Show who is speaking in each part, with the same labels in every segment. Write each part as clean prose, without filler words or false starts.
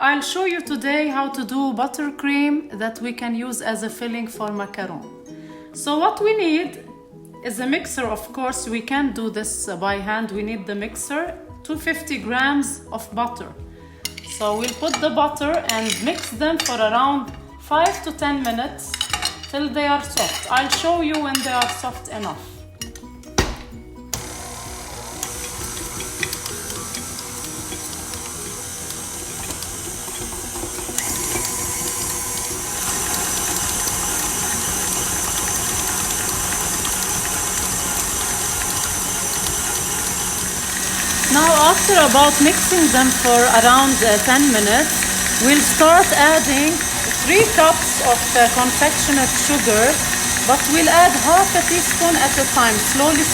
Speaker 1: I'll show you today how to do buttercream that we can use as a filling for macaron. So what we need is a mixer. Of course, we can't do this by hand. We need the mixer, 250 grams of butter. So we'll put the butter and mix them for around 5 to 10 minutes till they are soft. I'll show you when they are soft enough. Now after about mixing them for around 10 minutes, we'll start adding 3 cups of confectionate sugar, but we'll add half a teaspoon at a time, slowly.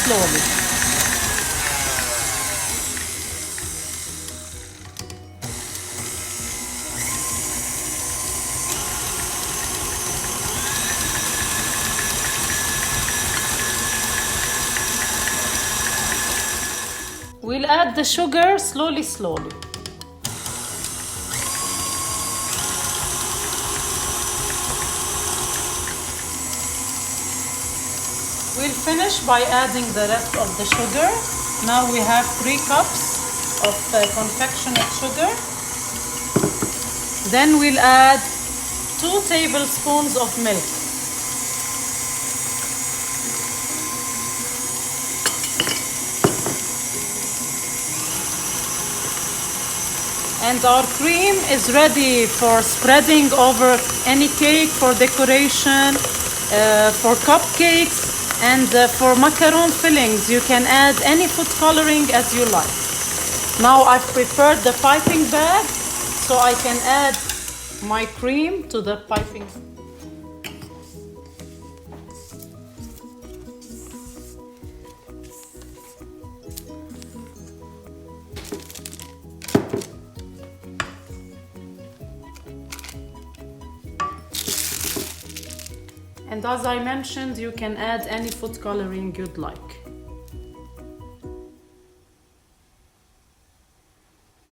Speaker 1: We'll add the sugar slowly. We'll finish by adding the rest of the sugar. Now we have 3 cups of confectionate sugar. Then we'll add 2 tablespoons of milk. And our cream is ready for spreading over any cake, for decoration, for cupcakes, and for macaron fillings. You can add any food coloring as you like. Now I've prepared the piping bag, so I can add my cream to the piping. And as I mentioned, you can add any food coloring you'd like.